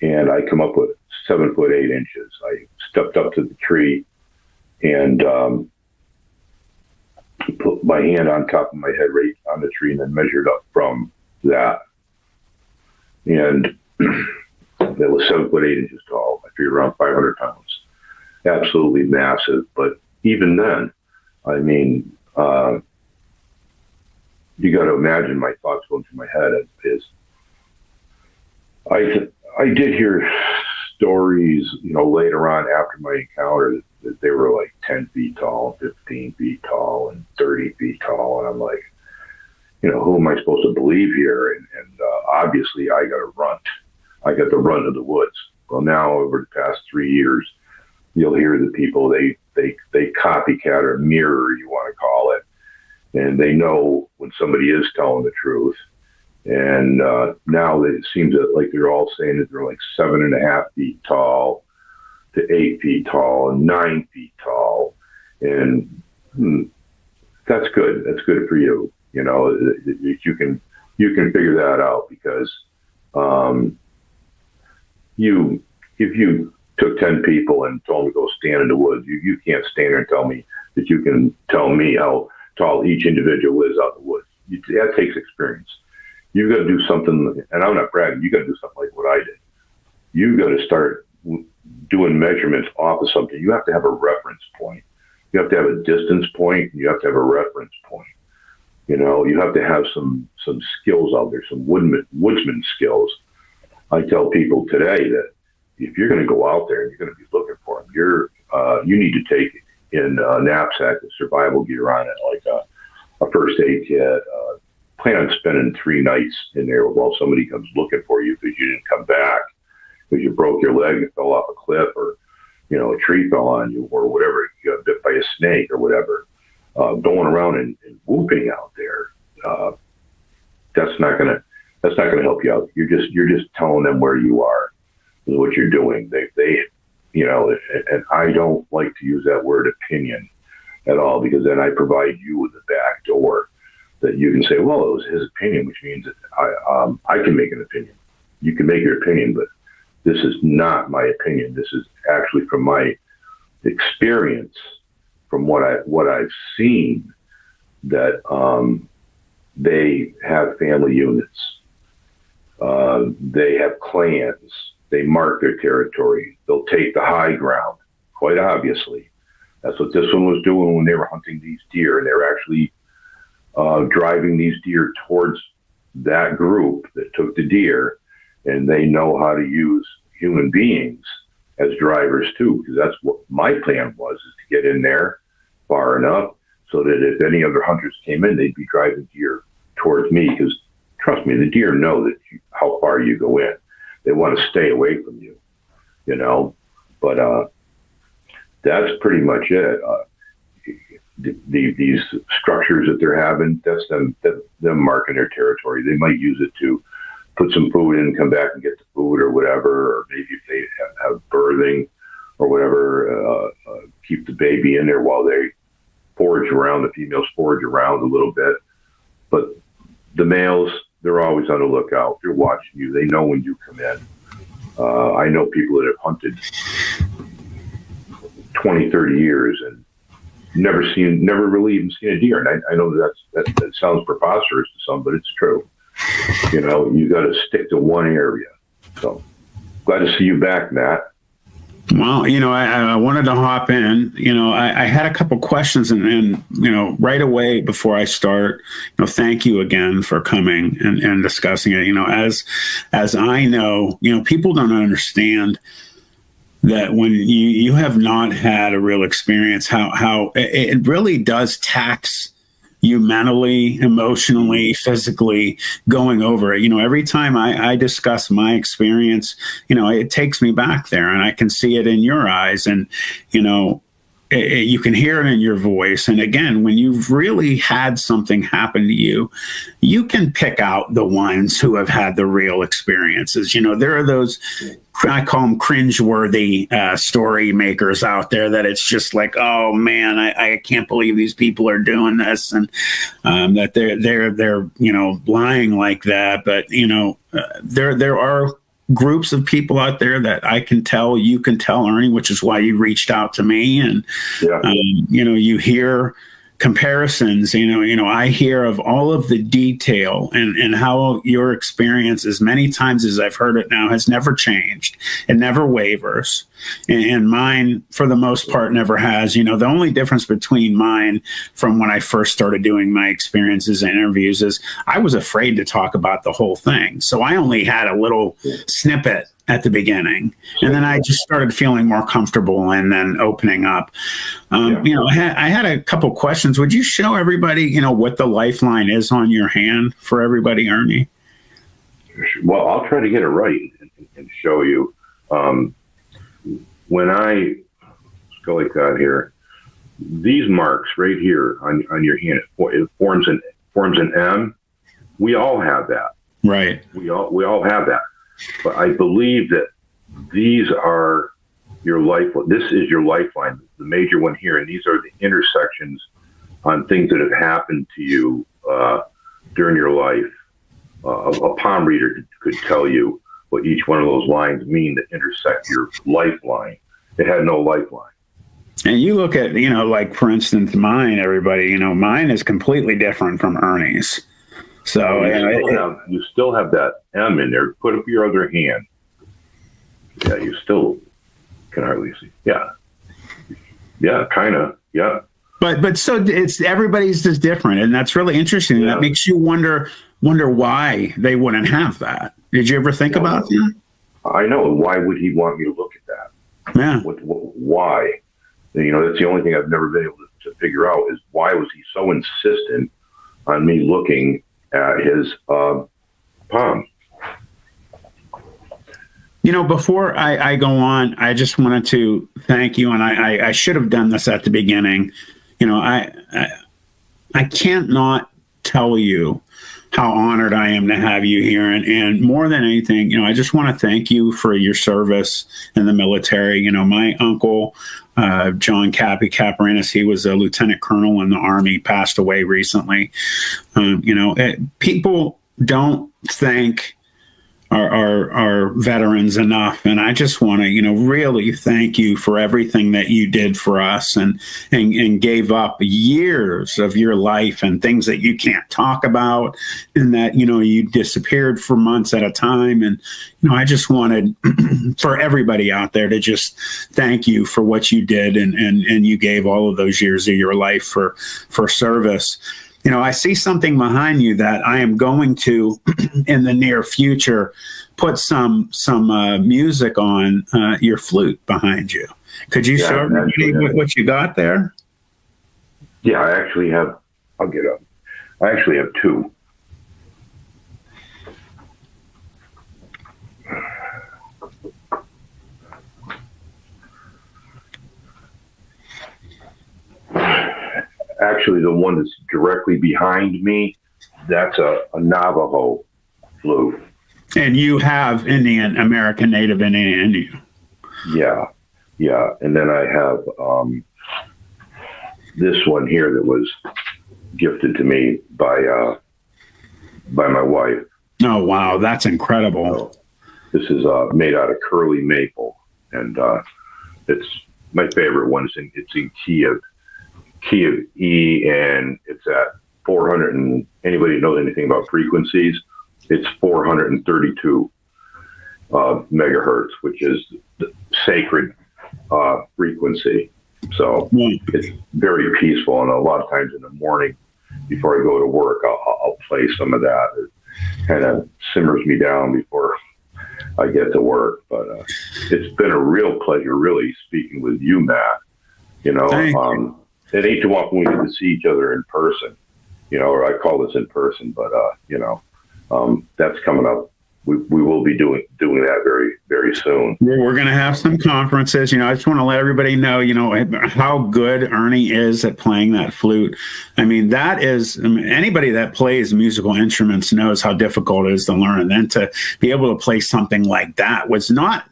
And I come up with 7'8" inches. I stepped up to the tree and put my hand on top of my head right on the tree, and then measured up from that. And that was 7'8" inches tall. I figured around 500 pounds. Absolutely massive. But even then, I mean, you got to imagine my thoughts going through my head is I did hear stories, later on after my encounter that they were like 10 feet tall, 15 feet tall, and 30 feet tall. And I'm like, who am I supposed to believe here? And obviously I got a runt. I got the runt of the woods. Well, now over the past 3 years, you'll hear the people, they copycat or mirror, you want to call it. And they know when somebody is telling the truth. And now it seems like they're all saying that they're like 7.5 feet tall to 8 feet tall and 9 feet tall. And that's good. That's good for you. You can figure that out, because if you took 10 people and told them to go stand in the woods, you can't stand there and tell me that you can tell me how tall each individual is out in the woods. That takes experience. You've got to do something, and I'm not bragging, you got to do something like what I did. You've got to start doing measurements off of something. You have to have a reference point. You have to have a distance point, and you have to have a reference point. You have to have some skills out there, some woodsman skills. I tell people today that if you're going to go out there and you're going to be looking for them, you need to take in a knapsack with survival gear on it, like a first aid kit. Plan on spending 3 nights in there while somebody comes looking for you because you didn't come back, because you broke your leg and fell off a cliff, or a tree fell on you, or whatever. You got bit by a snake or whatever. Going around and whooping out there, that's not gonna help you out. You're just telling them where you are and what you're doing. They and I don't like to use that word opinion at all, because then I provide you with a back door that you can say, well, it was his opinion, which means that I can make an opinion. You can make your opinion, but this is not my opinion. This is actually from my experience, from what I've seen, that they have family units. They have clans. They mark their territory. They'll take the high ground, quite obviously. That's what this one was doing when they were hunting these deer, and they were actually driving these deer towards that group that took the deer, and they know how to use human beings as drivers too, because that's what my plan was, is to get in there far enough so that if any other hunters came in, they'd be driving deer towards me, because trust me, the deer know that how far you go in. They want to stay away from you, but that's pretty much it. These structures that they're having, that's them marking their territory. They might use it to put some food in and come back and get the food or whatever, or maybe if they have birthing or whatever, keep the baby in there while they forage around, the females forage around a little bit. But the males, they're always on the lookout. They're watching you. They know when you come in. I know people that have hunted 20, 30 years and never really even seen a deer. And I know that sounds preposterous to some, but it's true. You know, you got to stick to one area. So glad to see you back, Matt. Well, you know, I wanted to hop in. You know, I had a couple questions, and you know, right away before I start, you know, thank you again for coming and discussing it. You know, as I know, you know, people don't understand that when you have not had a real experience, how it really does tax you mentally, emotionally, physically, going over it. You know, every time I discuss my experience, you know, it takes me back there, and I can see it in your eyes, and, you know, you can hear it in your voice. And again, when you've really had something happen to you, you can pick out the ones who have had the real experiences. You know, there are those, I call them cringeworthy story makers out there that it's just like, oh man, I can't believe these people are doing this, and that they're you know, lying like that. But you know, there are groups of people out there that I can tell, you can tell, Ernie, which is why you reached out to me. And yeah. You know, you hear comparisons, you know, I hear of all of the detail and how your experience, as many times as I've heard it now, has never changed. It never wavers. And mine, for the most part, never has. You know, the only difference between mine from when I first started doing my experiences and interviews is I was afraid to talk about the whole thing. So I only had a little snippet at the beginning, and then I just started feeling more comfortable and then opening up. You know, I had a couple questions. Would you show everybody, you know, what the lifeline is on your hand for everybody, Ernie? Well, I'll try to get it right and show you. When I go like that here, these marks right here on your hand, it forms an M. We all have that. Right. We all have that. But I believe that these are your life. This is your lifeline, the major one here, and these are the intersections on things that have happened to you during your life. A palm reader could tell you what each one of those lines mean that intersect your lifeline. It had no lifeline. And you look at, you know, like for instance, mine. Everybody, you know, mine is completely different from Ernie's. So you still have that M in there. Put up your other hand. Yeah, you still can hardly see. Yeah, kind of. Yeah. But so it's everybody's just different, and that's really interesting. Yeah. That makes you wonder why they wouldn't have that. Did you ever think about that? I know. Why would he want me to look at that? Yeah. Why? You know, that's the only thing I've never been able to figure out is why was he so insistent on me looking at his palm. You know, before I go on, I just wanted to thank you, and I should have done this at the beginning. You know, I can't not tell you how honored I am to have you here, and more than anything, you know, I just want to thank you for your service in the military. You know, my uncle, John Caprianis, he was a lieutenant colonel in the Army, passed away recently. You know, people don't thank our veterans enough, and I just want to, you know, really thank you for everything that you did for us, and gave up years of your life and things that you can't talk about, and that, you know, you disappeared for months at a time. And you know, I just wanted for everybody out there to just thank you for what you did, and you gave all of those years of your life for service. You know, I see something behind you that I am going to, in the near future, put some music on your flute behind you. Could you show everybody what you got there? Yeah, I actually have. I'll get up. I actually have two. Actually, the one that's directly behind me, that's a Navajo flute. And you have Indian, American Native Indian in you. Yeah, yeah. And then I have this one here that was gifted to me by my wife. Oh, wow. That's incredible. So this is made out of curly maple, and it's my favorite one. It's in key of E, and it's at 400. And anybody knows anything about frequencies, it's 432 megahertz, which is the sacred frequency. So it's very peaceful, and a lot of times in the morning before I go to work, I'll play some of that. It kind of simmers me down before I get to work. But it's been a real pleasure, really, speaking with you, Matt. You know, it ain't too often we get to see each other in person. You know, or I call this in person, but you know, that's coming up. We will be doing that very, very soon. We're going to have some conferences. You know, I just want to let everybody know, you know, how good Ernie is at playing that flute. I mean, that is, I mean, anybody that plays musical instruments knows how difficult it is to learn. And then to be able to play something like that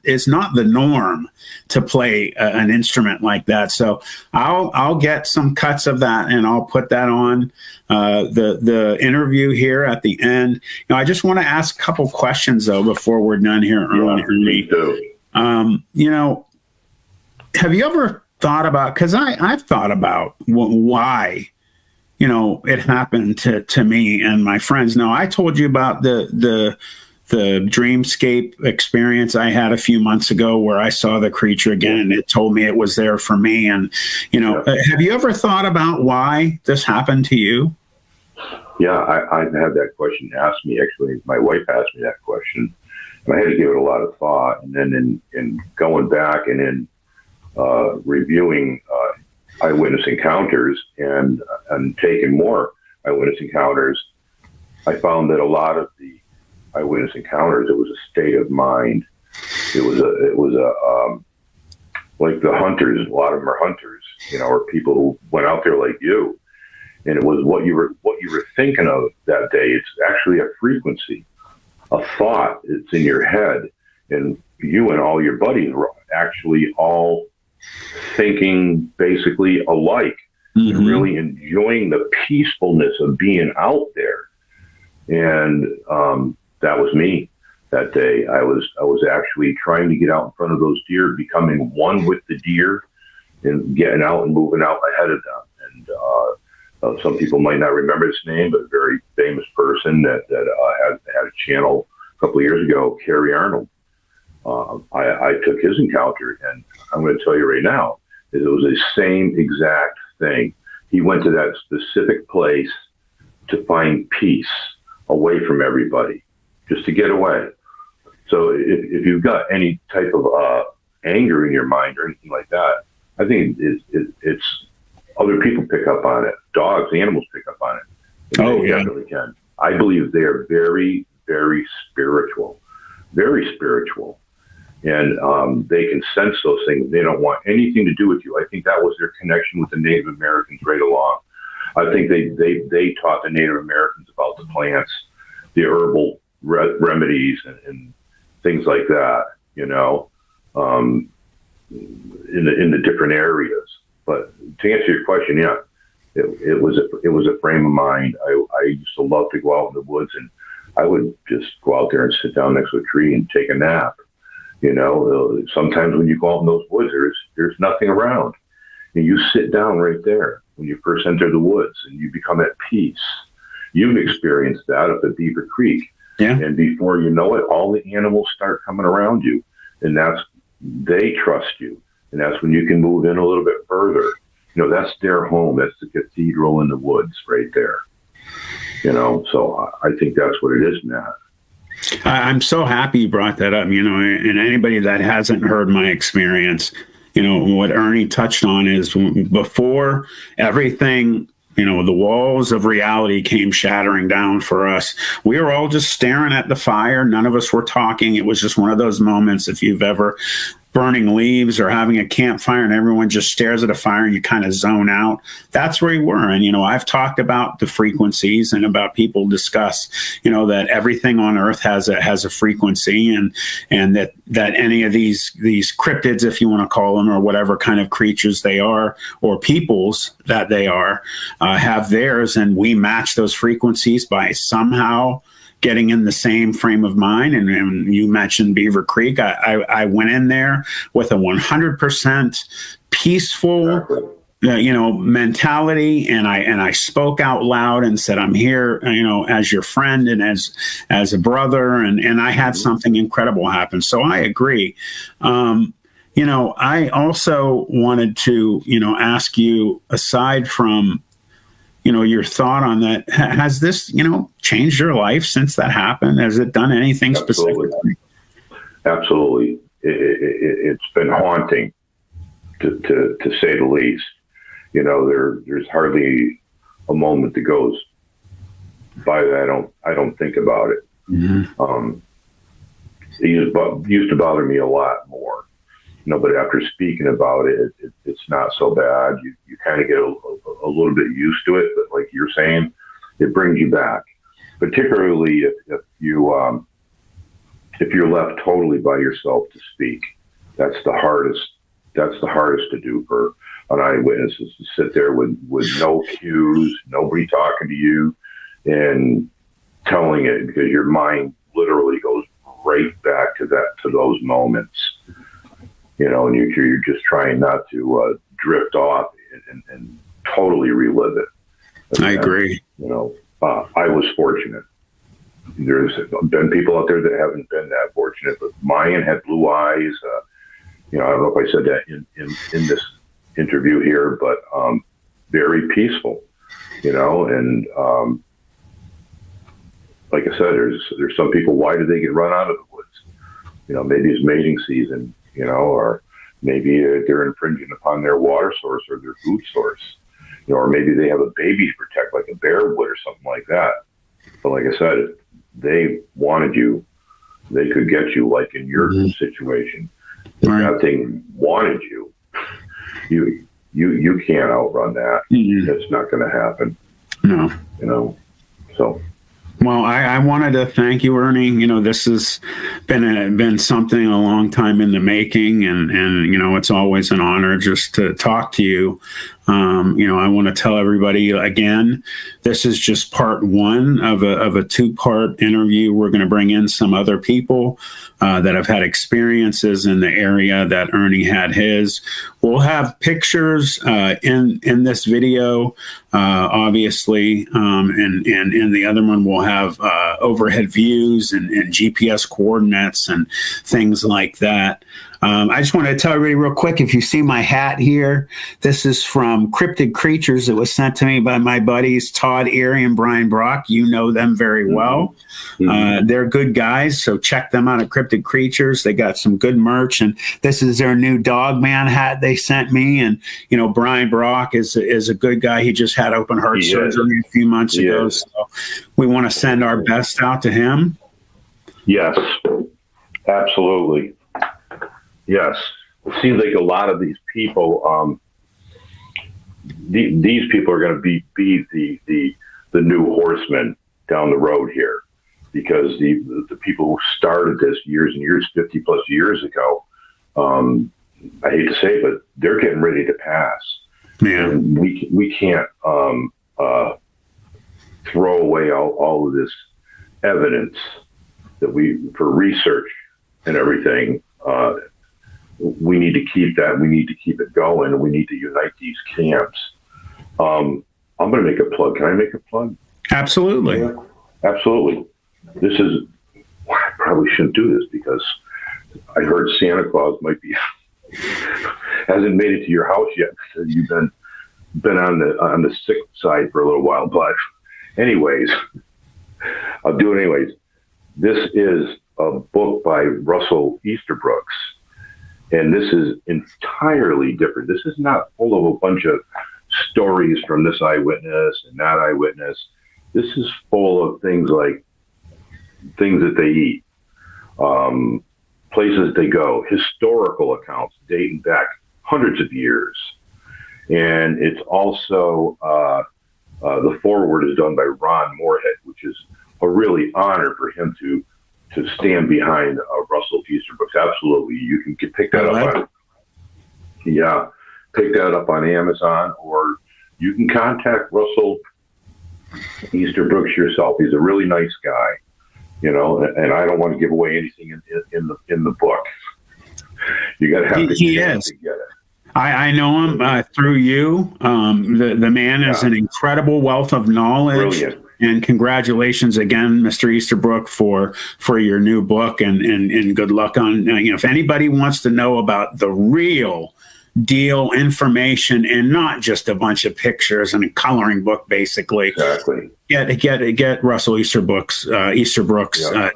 is not the norm to play an instrument like that. So I'll get some cuts of that and I'll put that on the interview here at the end. You know, I just want to ask a couple questions though before we're done here, Ernie. You know, have you ever thought about? Because I've thought about why, you know, it happened to me and my friends. Now, I told you about the dreamscape experience I had a few months ago where I saw the creature again, and it told me it was there for me. And, you know, have you ever thought about why this happened to you? Yeah, I've had that question asked me. Actually, my wife asked me that question, and I had to give it a lot of thought. And then in going back and in reviewing eyewitness encounters and taking more eyewitness encounters, I found that a lot of the eyewitness encounters, it was a state of mind. It was like the hunters. A lot of them are hunters, you know, or people who went out there like you. And it was what you were thinking of that day. It's actually a frequency, a thought. It's in your head, and you and all your buddies were actually all thinking basically alike, and really enjoying the peacefulness of being out there. And that was me that day. I was actually trying to get out in front of those deer, becoming one with the deer, and getting out and moving out ahead of them. And some people might not remember his name, but a very famous person that had a channel a couple of years ago, Kerry Arnold. I took his encounter, and I'm going to tell you right now, it was the same exact thing. He went to that specific place to find peace away from everybody, just to get away. So if you've got any type of anger in your mind or anything like that, I think it's other people pick up on it. Dogs, animals pick up on it. They definitely can. I believe they are very, very spiritual, and they can sense those things. They don't want anything to do with you. I think that was their connection with the Native Americans right along. I think they taught the Native Americans about the plants, the herbal remedies, and things like that, you know, in the different areas. But to answer your question, yeah, it was a frame of mind. I used to love to go out in the woods, and I would just go out there and sit down next to a tree and take a nap. You know, sometimes when you go out in those woods, there's nothing around, and you sit down right there when you first enter the woods, and you become at peace. You've experienced that up at Beaver Creek. Yeah. And before you know it, all the animals start coming around you, and they trust you. And that's when you can move in a little bit further. You know, that's their home. That's the cathedral in the woods right there. You know, so I think that's what it is, Matt. I'm so happy you brought that up, you know, and anybody that hasn't heard my experience, you know, what Ernie touched on is before everything, you know, the walls of reality came shattering down for us. We were all just staring at the fire. None of us were talking. It was just one of those moments, if you've ever burning leaves or having a campfire and everyone just stares at a fire and you kind of zone out. That's where we were. And, you know, I've talked about the frequencies and about people discuss, you know, that everything on earth has a frequency, and that any of these cryptids, if you want to call them, or whatever kind of creatures they are, or peoples that they are, have theirs, and we match those frequencies by somehow getting in the same frame of mind. And you mentioned Beaver Creek. I went in there with a 100% peaceful, mentality, and I spoke out loud and said, I'm here, as your friend and as a brother, and I had something incredible happen. So I agree. I also wanted to, ask you, aside from, your thought on that, has this, changed your life since that happened? Has it done anything specifically? Absolutely. It's been haunting, to say the least. There's hardly a moment that goes by that I don't think about it. Mm-hmm. It used to bother me a lot more. But after speaking about it, it's not so bad. You kind of get a little bit used to it, but like you're saying, it brings you back. Particularly if you're left totally by yourself to speak. That's the hardest to do for an eyewitness, is to sit there with no cues, nobody talking to you, and telling it, because your mind literally goes right back to those moments. And you're just trying not to drift off and totally relive it. I agree. I was fortunate. There's been people out there that haven't been that fortunate, but mine had blue eyes. I don't know if I said that in this interview here, but very peaceful, and like I said, there's some people, why do they get run out of the woods? Maybe it's mating season, or maybe they're infringing upon their water source or their food source, or maybe they have a baby to protect, like a bear would or something like that. But like I said, if they wanted you, they could get you, like in your situation. If that thing wanted you, you can't outrun that. It's not going to happen. No. So. Well, I wanted to thank you, Ernie. This has been something a long time in the making, and it's always an honor just to talk to you. I want to tell everybody again, this is just part one of a two-part interview. We're going to bring in some other people that have had experiences in the area that Ernie had his. We'll have pictures in this video, obviously, and in the other one we'll have overhead views and GPS coordinates and things like that. I just want to tell everybody real quick, if you see my hat here, this is from Cryptid Creatures. It was sent to me by my buddies, Todd Erie and Brian Brock. You know them very well. They're good guys, so check them out at Cryptid Creatures. They got some good merch, and this is their new Dogman hat they sent me. And, Brian Brock is a good guy. He just had open heart surgery a few months ago, so we want to send our best out to him. Yes, absolutely. Yes, it seems like a lot of these people, these people are going to be the new horsemen down the road here, because the people who started this years and years, 50 plus years ago, I hate to say it, but they're getting ready to pass. And we can't throw away all of this evidence that for research and everything. We need to keep that. We need to keep it going. And we need to unite these camps. I'm going to make a plug. Can I make a plug? Absolutely. Yeah, absolutely. I probably shouldn't do this, because I heard Santa Claus hasn't made it to your house yet. You've been on the sick side for a little while. But anyways, I'll do it anyways. This is a book by Russell Easterbrooks. And this is entirely different. This is not full of a bunch of stories from this eyewitness and that eyewitness. This is full of things like things that they eat, places they go, historical accounts dating back hundreds of years. And it's also, the foreword is done by Ron Moorhead, which is a really honor for him to stand behind Russell Easterbrooks. Absolutely. You can pick that up pick that up on Amazon, or you can contact Russell Easterbrooks yourself. He's a really nice guy. you know, and I don't want to give away anything in the book. You got to have the chance to get it. I know him through you. The man is an incredible wealth of knowledge. Brilliant. And congratulations again, Mr. Easterbrook, for your new book, and good luck on, you know, if anybody wants to know about the real deal information and not just a bunch of pictures and a coloring book, basically. Exactly. Get Russell Easterbrook's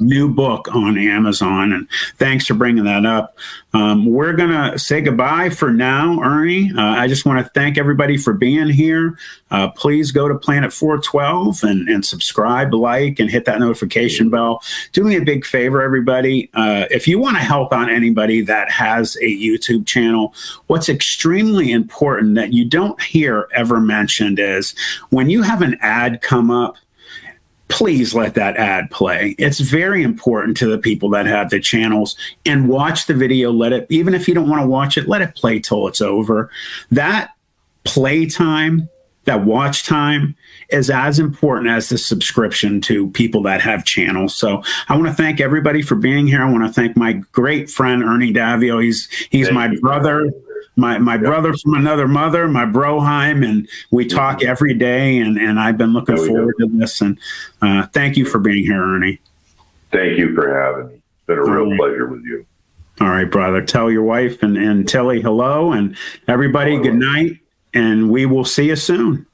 new book on Amazon. And thanks for bringing that up. We're going to say goodbye for now, Ernie. I just want to thank everybody for being here. Please go to Planet 412 and subscribe, like, and hit that notification bell. Do me a big favor, everybody. If you want to help out anybody that has a YouTube channel, what's extremely important that you don't hear ever mentioned is when you have an ad come up, please let that ad play. It's very important to the people that have the channels, and watch the video. Let it, even if you don't want to watch it, let it play till it's over. That play time, that watch time is as important as the subscription to people that have channels. So I want to thank everybody for being here. I want to thank my great friend, Ernie Davieau. He's my brother. My brother from another mother, my broheim, and we talk every day, and I've been looking forward to this. And thank you for being here, Ernie. Thank you for having me. It's been a real pleasure with you. All right, brother. Tell your wife and Tilly hello, and everybody good night, and we will see you soon.